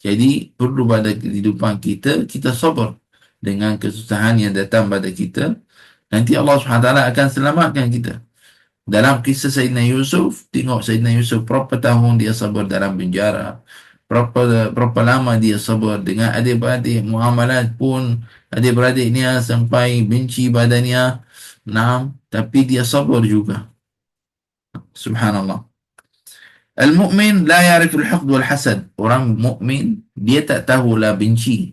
A: Jadi perlu pada kehidupan kita, kita sabar dengan kesusahan yang datang pada kita. Nanti Allah SWT akan selamatkan kita. Dalam kisah Sayyidina Yusuf, tengok Sayyidina Yusuf berapa tahun dia sabar dalam penjara. Berapa lama dia sabar dengan adik-beradik, muamalat pun adik-beradiknya sampai benci badannya. Nah, tapi dia sabar juga. Subhanallah. Al-mu'min la ya'riful haqd wal hasad. Orang mukmin dia tak tahulah benci.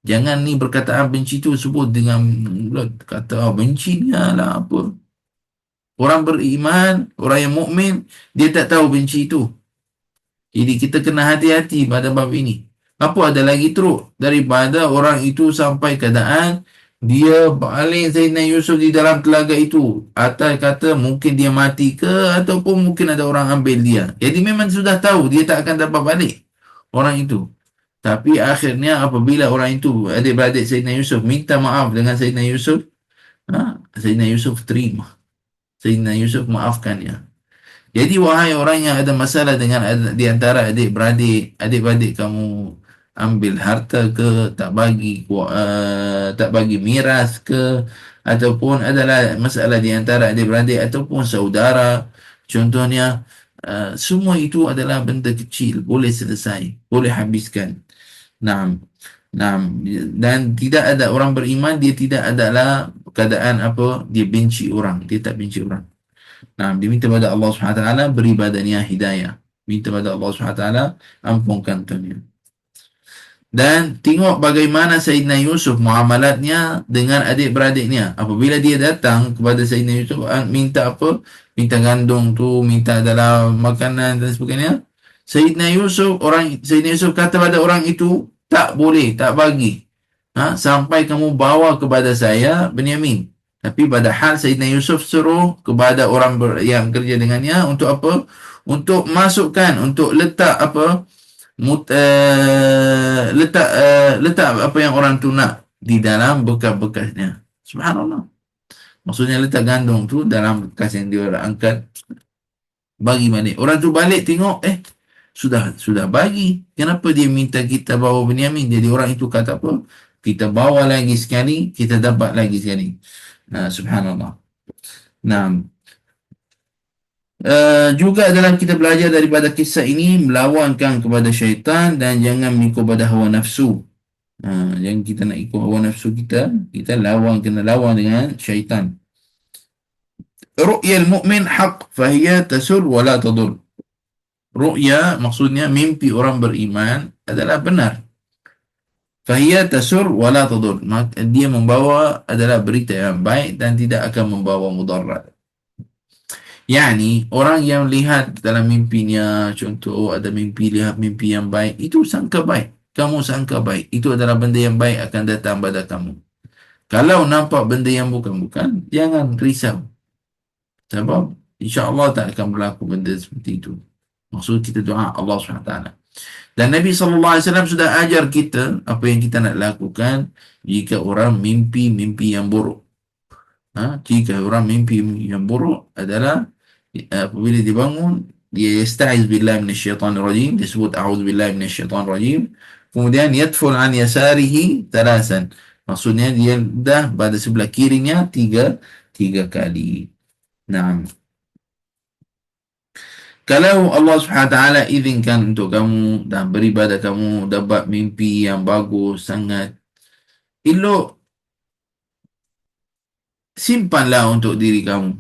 A: Jangan ni perkataan benci tu sebut dengan mulut. Kata benci ni lah apa. Orang beriman, orang yang mukmin, dia tak tahu benci itu. Jadi kita kena hati-hati pada bab ini. Apa ada lagi teruk daripada orang itu sampai keadaan dia baling Sayyidina Yusuf di dalam telaga itu. Atau kata mungkin dia mati ke ataupun mungkin ada orang ambil dia. Jadi memang sudah tahu dia tak akan dapat balik orang itu. Tapi akhirnya apabila orang itu, adik-beradik Sayyidina Yusuf, minta maaf dengan Sayyidina Yusuf, Sayyidina Yusuf terima. Sayyidina Yusuf maafkannya. Jadi wahai orang yang ada masalah dengan di antara adik-beradik kamu ambil harta ke, tak bagi miras ke, ataupun adalah masalah di antara adik-beradik ataupun saudara, contohnya, semua itu adalah benda kecil, boleh selesai, boleh habiskan. Nah, nah, dan tidak ada orang beriman, dia tidak adalah keadaan apa, dia benci orang, dia tak benci orang. Nah, diminta pada Allah SWT beri badannya hidayah. Minta pada Allah SWT ampunkan dunia. Dan tengok bagaimana Sayyidina Yusuf muamalatnya dengan adik-beradiknya. Apabila dia datang kepada Sayyidina Yusuf, minta apa? Minta gandum tu, minta dalam makanan dan sebagainya. Sayyidina Yusuf kata pada orang itu, tak boleh, tak bagi. Sampai kamu bawa kepada saya Benyamin. Tapi padahal Sayyidina Yusuf suruh kepada orang yang kerja dengannya untuk apa? Untuk masukkan, untuk letak apa? Letak apa yang orang tu nak di dalam bekas-bekasnya. Subhanallah. Maksudnya letak gandum tu dalam bekas yang dia angkat, bagi balik. Orang tu balik tengok, sudah bagi. Kenapa dia minta kita bawa Benyamin? Jadi orang itu kata apa? Kita bawa lagi sekali, kita dapat lagi sekali. Subhanallah. Nah, juga dalam kita belajar daripada kisah ini, melawankan kepada syaitan dan jangan mengikut pada hawa nafsu. Yang kita nak ikut hawa nafsu kita kena lawan dengan syaitan. Ru'yal mu'min haq fahiya tasur wala tadur. Ru'ya maksudnya mimpi orang beriman adalah benar. Fahiya tasur wala tadur. Dia membawa adalah berita yang baik dan tidak akan membawa mudarat. Yani orang yang lihat dalam mimpinya, contoh ada mimpi, lihat mimpi yang baik, itu sangka baik. Kamu sangka baik. Itu adalah benda yang baik akan datang pada kamu. Kalau nampak benda yang bukan-bukan, jangan risau. Sebab insya-Allah tak akan berlaku benda seperti itu. Maksud kita doa Allah SWT. Dan Nabi SAW sudah ajar kita apa yang kita nak lakukan jika orang mimpi yang buruk. Jika orang mimpi yang buruk adalah apabila dibangun, dia yasta'iz billahi minasyaitanir rajim, dia sebut a'udzu billahi minasyaitanir rajim, kemudian yatful an yasarihi thalasan. Maksudnya dia dah pada sebelah kirinya tiga kali. Naam. Kalau Allah SWT izinkan untuk kamu dan beri pada kamu dapat mimpi yang bagus sangat, elok simpanlah untuk diri kamu.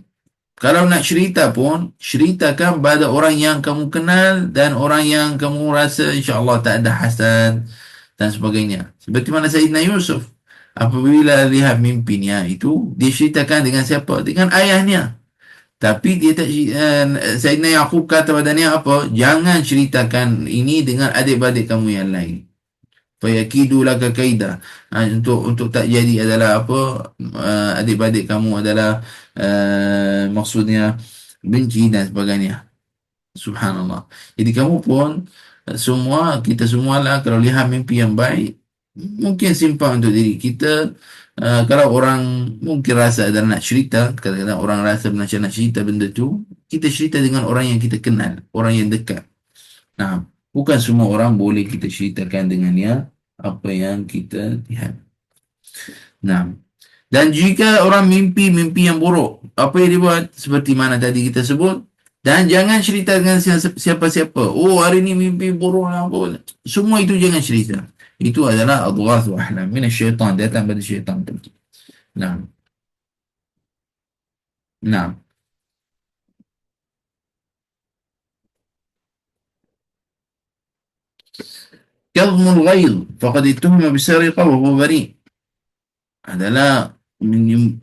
A: Kalau nak cerita pun, ceritakan pada orang yang kamu kenal dan orang yang kamu rasa insya-Allah tak ada hasad dan sebagainya. Seperti mana Sayyidina Yusuf, apabila lihat mimpinya itu, dia ceritakan dengan siapa? Dengan ayahnya. Tapi dia tak, Sayyidina Yaqub kata padanya apa? Jangan ceritakan ini dengan adik-beradik kamu yang lain. Fayakidu laka kaida. Untuk tak jadi adalah apa? Adik-beradik kamu adalah maksudnya benci dan sebagainya. Subhanallah. Jadi kamu pun semua kita semualah kalau lihat mimpi yang baik mungkin simpan untuk diri kita. Kalau orang mungkin rasa ada nak cerita, kadang-kadang orang rasa macam nak cerita benda tu, kita cerita dengan orang yang kita kenal, orang yang dekat. Nah, bukan semua orang boleh kita ceritakan dengannya apa yang kita lihat. Nah, dan jika orang mimpi-mimpi yang buruk, apa yang dibuat? Seperti mana tadi kita sebut. Dan jangan cerita dengan siapa-siapa. Oh, hari ni mimpi buruk lah. Semua itu jangan cerita. Itu adalah adghath wa ahlam min syaitan. Datang dari syaitan. Nah, nah. Kadhmul ghaidh. Faqad ituhuma bisariqah wa huwa bari'. Adalah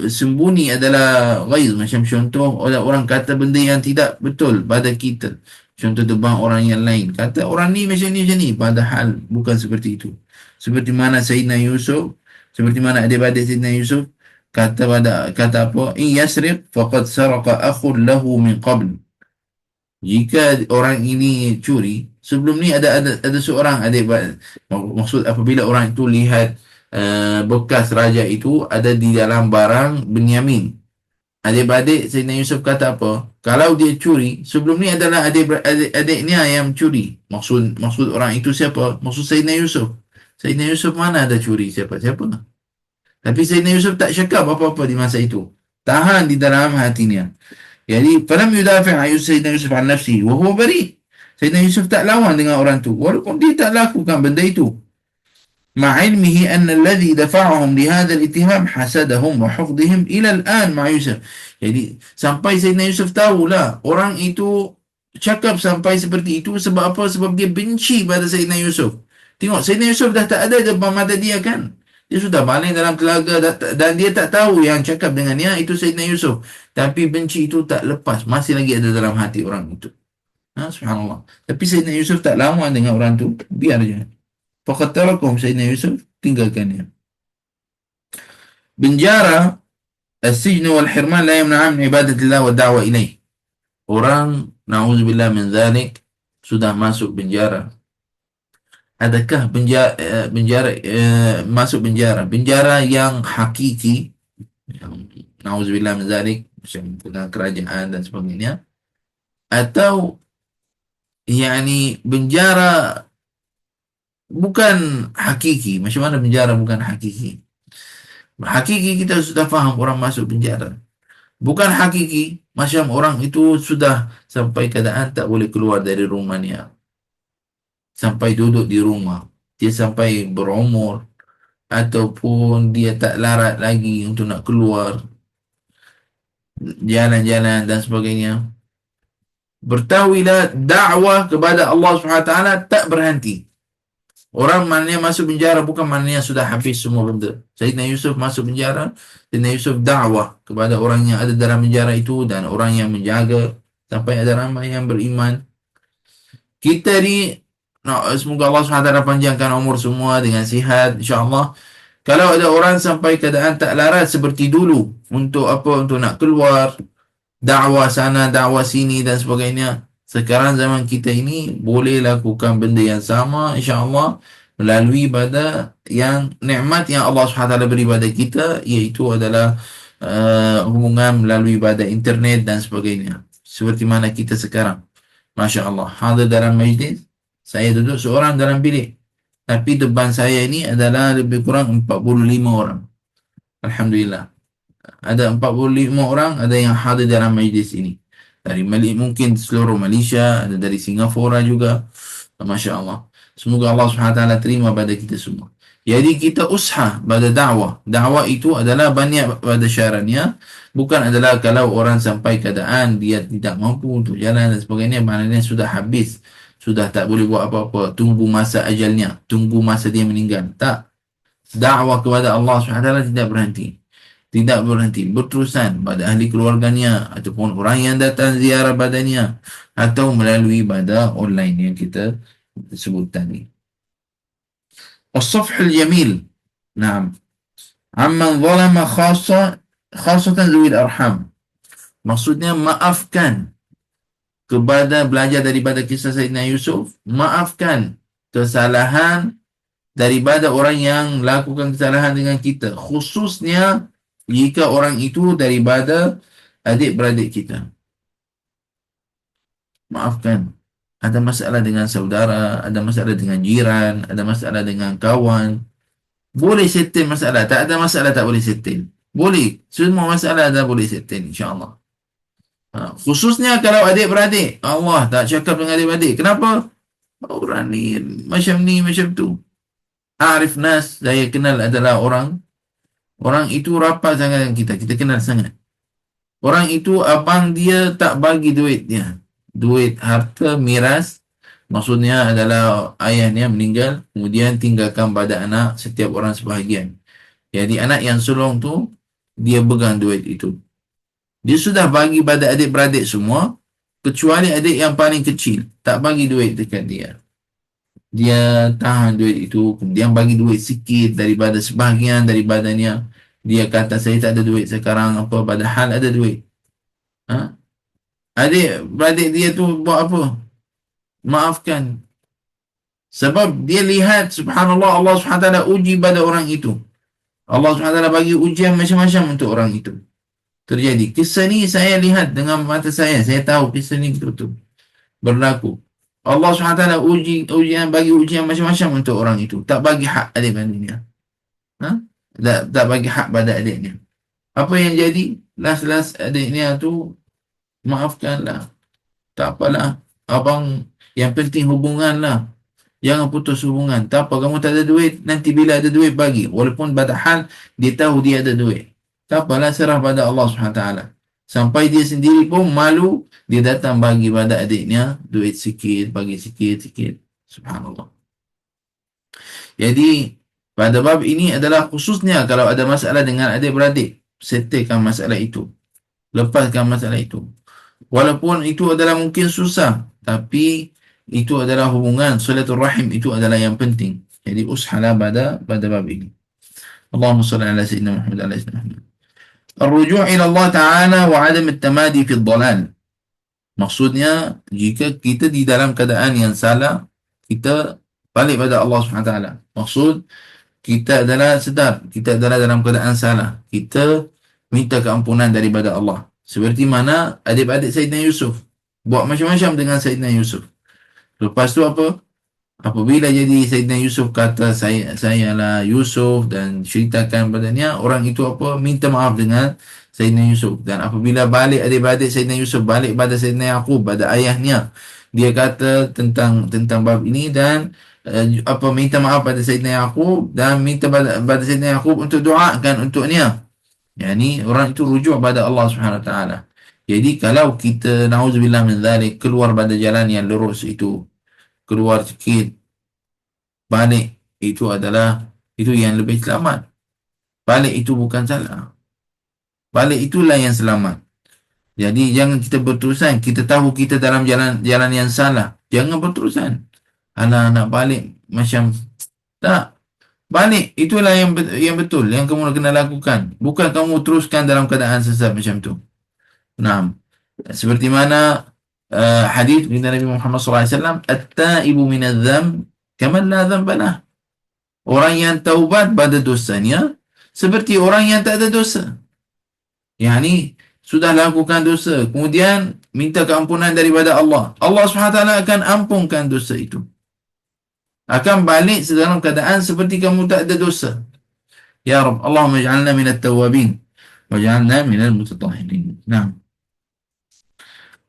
A: sembunyi adalah ghair, macam contoh orang kata benda yang tidak betul pada kita, contoh tentang orang yang lain, kata orang ni macam ni padahal bukan seperti itu. Seperti mana Sayyidina Yusuf, seperti mana adik-adik Sayyidina Yusuf kata apa, in yasriq faqad saraqa akhun lahu min qabl. Jika orang ini curi, sebelum ni ada seorang adik, maksud apabila orang itu lihat bekas raja itu ada di dalam barang Benyamin. Adik-adik Sayyidina Yusuf kata apa? Kalau dia curi, sebelum ni adalah adik-adiknya yang curi. Maksud orang itu siapa? Maksud Sayyidina Yusuf. Sayyidina Yusuf mana ada curi siapa-siapa. Tapi Sayyidina Yusuf tak cakap apa-apa di masa itu. Tahan di dalam hatinya. Jadi, falam yudafi' Sayyidina Yusuf an nafsi wa huwa bari'. Sayyidina Yusuf tak lawan dengan orang tu walaupun dia tak lakukan benda itu. مع علمه أن الذي دفعهم لهذا الاتهام حسدهم وحقدهم إلى الآن مع Yusuf. Jadi sampai Sayyidina Yusuf tahulah orang itu cakap sampai seperti itu sebab apa? Sebab dia benci pada Sayyidina Yusuf. Tengok, Sayyidina Yusuf dah tak ada depan mata dia kan. Dia sudah baling dalam telaga dan dia tak tahu yang cakap dengannya itu Sayyidina Yusuf. Tapi benci itu tak lepas. Masih lagi ada dalam hati orang itu. Subhanallah. Tapi Sayyidina Yusuf tak lawan dengan orang tu. Biar je. Faqad tarakum, Sayyidina Yusuf tinggalkannya. Penjara, as-sijn wal hirman la yamna'an min ibadatillah wa da'wa ilaih. Orang, na'udzubillah min dzalik, sudah masuk penjara. Adakah masuk penjara? Penjara yang hakiki, na'udzubillah min dzalik, macam dengan kerajaan dan sebagainya, atau penjara bukan hakiki. Macam mana penjara bukan hakiki? Hakiki kita sudah faham orang masuk penjara. Bukan hakiki, macam orang itu sudah sampai keadaan tak boleh keluar dari rumahnya. Sampai duduk di rumah. Dia sampai berumur. Ataupun dia tak larat lagi untuk nak keluar. Jalan-jalan dan sebagainya. Bertahuilah dakwah kepada Allah SWT tak berhenti. Orang maknanya masuk penjara bukan maknanya sudah habis semua benda. Sayyidina Yusuf masuk penjara, Sayyidina Yusuf dakwah kepada orang yang ada dalam penjara itu dan orang yang menjaga sampai ada ramai yang beriman. Kita ni, semoga Allah SWT panjangkan umur semua dengan sihat, insyaAllah. Kalau ada orang sampai keadaan tak larat seperti dulu, untuk apa? Untuk nak keluar, dakwah sana, dakwah sini dan sebagainya. Sekarang zaman kita ini boleh lakukan benda yang sama, insyaAllah, melalui pada yang nikmat yang Allah SWT beri pada kita, iaitu adalah hubungan melalui pada internet dan sebagainya. Seperti mana kita sekarang. Masya Allah. Ada dalam majlis, saya duduk seorang dalam bilik. Tapi depan saya ini adalah lebih kurang 45 orang. Alhamdulillah. Ada 45 orang, ada yang hadir dalam majlis ini. Dari mungkin seluruh Malaysia, ada dari Singapura juga. Masya Allah. Semoga Allah SWT terima pada kita semua. Jadi kita usaha pada dakwah. Dakwah itu adalah banyak pada syaratnya. Bukan adalah kalau orang sampai keadaan dia tidak mampu untuk jalan dan sebagainya, maknanya sudah habis. Sudah tak boleh buat apa-apa. Tunggu masa ajalnya. Tunggu masa dia meninggal. Tak. Dakwah kepada Allah SWT tidak berhenti. Tidak berhenti, berterusan pada ahli keluarganya ataupun orang yang datang ziarah badannya atau melalui pada online yang kita sebut tadi. As-safhul jamil. Naam. Amman zalama khasatan zawil arham. Maksudnya maafkan kepada belajar daripada kisah Sayyidina Yusuf, maafkan kesalahan daripada orang yang lakukan kesalahan dengan kita, khususnya jika orang itu daripada adik-beradik kita. Maafkan. Ada masalah dengan saudara, ada masalah dengan jiran, ada masalah dengan kawan. Boleh settle masalah. Tak ada masalah tak boleh settle. Boleh. Semua masalah ada boleh settle, insyaAllah. Khususnya kalau adik-beradik. Allah tak cakap dengan adik-beradik. Kenapa? Orang ni, macam tu. Arif Nas, saya kenal adalah orang. Orang itu rapat sangat dengan kita. Kita kenal sangat. Orang itu, abang dia tak bagi duit dia. Duit, harta, miras. Maksudnya adalah ayahnya meninggal. Kemudian tinggalkan pada anak setiap orang sebahagian. Jadi anak yang sulung tu, dia pegang duit itu. Dia sudah bagi pada adik-beradik semua, kecuali adik yang paling kecil. Tak bagi duit dekat dia. Dia tahan duit itu, kemudian bagi duit sikit daripada sebahagian daripadanya. Dia kata, saya tak ada duit sekarang, apa, padahal ada duit. Ha? Adik-beradik dia tu buat apa? Maafkan. Sebab dia lihat, subhanallah, Allah SWT uji pada orang itu. Allah SWT bagi ujian macam-macam untuk orang itu. Terjadi. Kisah ni saya lihat dengan mata saya. Saya tahu kisah ni betul-betul berlaku. Allah SWT bagi ujian macam-macam untuk orang itu. Tak bagi hak adik-beradiknya. Ha? Tak bagi hak pada adiknya. Apa yang jadi? Last adiknya tu, maafkanlah. Tak apalah. Abang, yang penting hubungan lah. Jangan putus hubungan. Tak apa, kamu tak ada duit, nanti bila ada duit bagi. Walaupun padahal dia tahu dia ada duit. Tak apalah, serah pada Allah SWT. Sampai dia sendiri pun malu, dia datang bagi pada adiknya duit sikit, bagi sikit-sikit. Subhanallah. Jadi, pada bab ini adalah khususnya kalau ada masalah dengan adik-beradik, settlekan masalah itu. Lepaskan masalah itu. Walaupun itu adalah mungkin susah, tapi itu adalah hubungan, silaturrahim itu adalah yang penting. Jadi, usahalah pada bab ini. Allahumma salli ala sayyidina Muhammad ala sayyidina Muhammad. الرجوع إلى الله تعالى وعدم التمادي في الضلال. Maksudnya, jika kita di dalam keadaan yang salah, kita balik pada Allah SWT. Maksud, kita adalah sedar, kita adalah dalam keadaan salah. Kita minta keampunan daripada Allah. Seperti mana adik-adik Sayyidina Yusuf. Buat macam-macam dengan Sayyidina Yusuf. Lepas tu apa? Apabila jadi Sayyidina Yusuf kata saya lah Yusuf dan ceritakan padanya, orang itu apa? Minta maaf dengan Sayyidina Yusuf. Dan apabila balik adik-adik Sayyidina Yusuf balik pada Sayyidina Yaqub, pada ayahnya, dia kata tentang bab ini dan minta maaf pada Sayyidina Yaqub dan minta pada Sayyidina Yaqub untuk doakan untuknya. Yani orang itu rujuk pada Allah Subhanahu Wa Taala. Jadi kalau kita na'udzubillah min dzalik keluar pada jalan yang lurus itu, keluar sikit, balik, itu yang lebih selamat. Balik itu bukan salah. Balik itulah yang selamat. Jadi jangan kita berterusan. Kita tahu kita dalam jalan yang salah. Jangan berterusan. Anak-anak balik macam tak. Balik itulah yang betul, yang kamu kena lakukan. Bukan kamu teruskan dalam keadaan sesat macam tu. Nah, seperti mana hadis Nabi Muhammad SAW, at-taibu minadz-dzamb kaman la dzamba lah. Orang yang taubat pada dosanya seperti orang yang tak ada dosa. Yani sudah lakukan dosa, kemudian minta keampunan daripada Allah. Allah SWT akan ampunkan dosa itu. Akan balik dalam keadaan seperti kamu tak ada dosa. Ya Rabb, Allahumma ij'alna minat tawabin waj'alna minal mutatahhirin. Nah.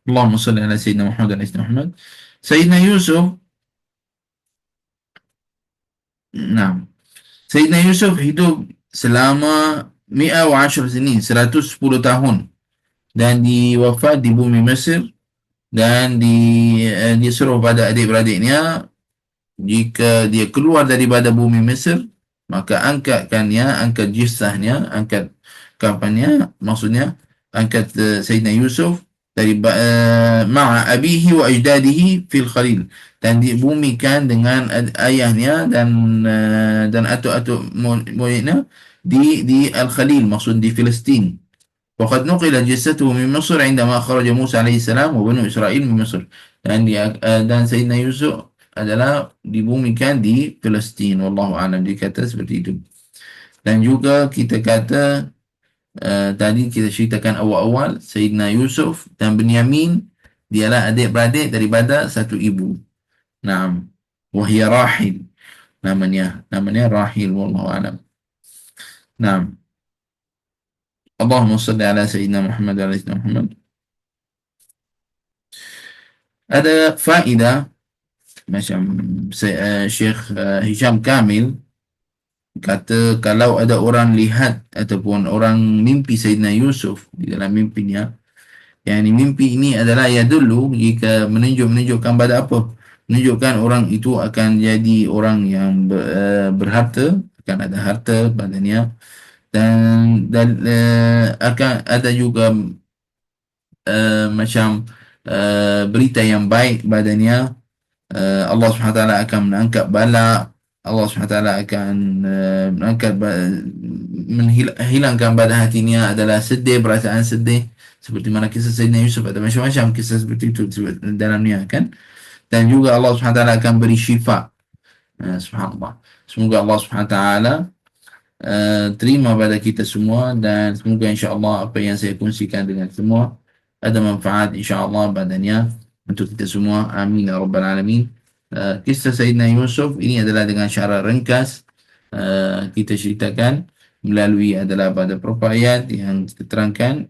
A: Allahumma salli ala Sayyidina Muhammad ala Sayyidina Muhammad. Sayyidina Yusuf, nah, Sayyidina Yusuf hidup selama 110 sinin, 110 tahun. Dan diwafat di bumi Mesir. Dan disuruh pada adik-beradiknya, jika dia keluar daripada bumi Mesir, maka angkat jisahnya, angkat kapannya, maksudnya angkat Sayyidina Yusuf dari ma'a abihi wa ajdadihi fil khalil, dan dibumikan dengan ayahnya dan atuk-atuk moyaknya di al-Khalil, maksud di Palestin. وقد نقل جثته من مصر عندما خرج موسى عليه السلام وبنو إسرائيل من مصر. Dan dan Sayyidina Yusuf adalah dibumikan di Palestin. Wallahu a'lam, dikata seperti itu. Dan juga kita kata tadi kita ceritakan awal-awal Sayyidina Yusuf dan Binyamin dialah adik-beradik daripada satu ibu. Naam. Wahia Rahil. Namanya Rahil. Wallahu a'lam. Naam. Allahumma salli ala Sayyidina Muhammad wa ala Sayyidina Muhammad. Ada faedah macam Syekh Hisham Kamil kata kalau ada orang lihat ataupun orang mimpi Sayyidina Yusuf di dalam mimpinya, yang mimpi ini adalah ya dulu jika menunjukkan pada apa? Menunjukkan orang itu akan jadi orang yang berharta, akan ada harta padanya, dan akan ada juga macam berita yang baik badannya. Allah SWT akan mengangkat bala, Allah SWT akan menghilangkan pada hatinya adalah sedih, perasaan sedih, seperti mana kisah Sayyidina Yusuf. Ada macam-macam kisah seperti itu dalamnya kan. Dan juga Allah SWT akan beri syifa. Subhanallah. Semoga Allah SWT terima pada kita semua, dan semoga insyaAllah apa yang saya kongsikan dengan semua ada manfaat insyaAllah badannya untuk kita semua. Amin ya Rabbal Alamin. Kisah Sayyidina Yusuf ini adalah dengan cara ringkas kita ceritakan melalui adalah pada beberapa ayat yang diterangkan.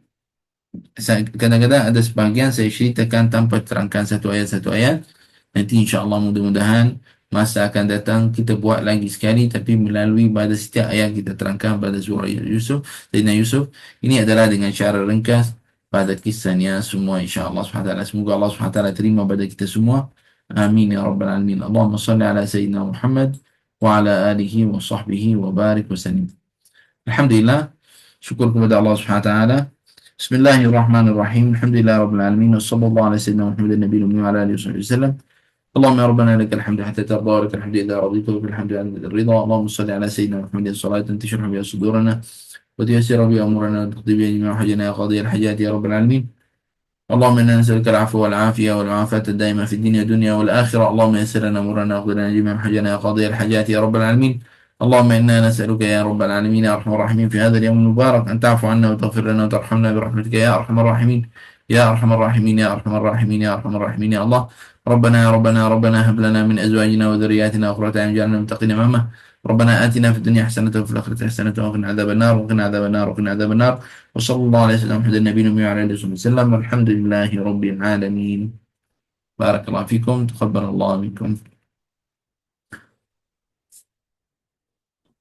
A: Kadang-kadang ada sebahagian saya ceritakan tanpa terangkan satu ayat. Nanti insyaAllah mudah-mudahan masa akan datang kita buat lagi sekali, tapi melalui pada setiap ayat kita terangkan pada surah Yusuf, Sayyidina Yusuf. Ini adalah dengan cara ringkas pada kisahnya semua insyaAllah SWT. Semoga Allah SWT terima pada kita semua. Amin ya Rabbal Alamin. Allahumma salli ala Sayyidina Muhammad wa ala alihi wa sahbihi wa barik wa sallim. Alhamdulillah, syukur kepada Allah SWT. Bismillahirrahmanirrahim. Alhamdulillah Rabbil Alamin. Wa sallallahu ala Sayyidina Muhammad Nabi wa ala alihi wa sallam. اللهم يا ربنا لك الحمد حتى ترضى ولك الحمد إذا رضيت وفي الحمد عند الرضا. اللهم صل على سيدنا محمد صلاة تشرح بها صدورنا وتيسر بها أمورنا وتقضي بها جميع حاجنا يا قاضي الحاجات يا رب العالمين. اللهم إنا نسألك العفو والعافية والعافية الدائمة في الدنيا والآخرة. اللهم يسر لنا أمورنا واقض لنا جميع حاجنا يا قاضي الحاجات يا رب العالمين. اللهم إنا نسألك يا رب العالمين يا أرحم الراحمين في هذا اليوم المبارك أن تعفو عنا وتغفر لنا وترحمنا برحمتك يا أرحم الراحمين يا أرحم الراحمين يا أرحم الراحمين يا أرحم الراحمين يا الله. ربنا يا ربنا هب لنا من أزواجنا وذرياتنا قرة أعين واجعلنا للمتقين إماما. ربنا آتنا في الدنيا حسنة وفي الآخرة حسنة وقنا عذاب النار وقنا عذاب النار. وصلى الله على سيدنا محمد النبي وعلى آله وصحبه وسلم والحمد لله رب العالمين. بارك الله فيكم، تقبل الله منكم.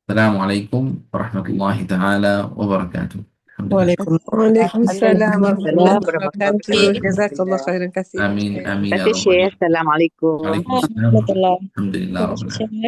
A: السلام عليكم ورحمة الله تعالى وبركاته.
B: Waalaikumsalam warahmatullahi
C: Waalaikumsalam
B: wabarakatuh. Jazakallah khairan kasih.
A: آمين آمين يا
C: Terima kasih
A: رب
C: Syekh.
A: العالمين.
C: Assalamualaikum.
A: وعليكم السلام. الحمد لله رب العالمين.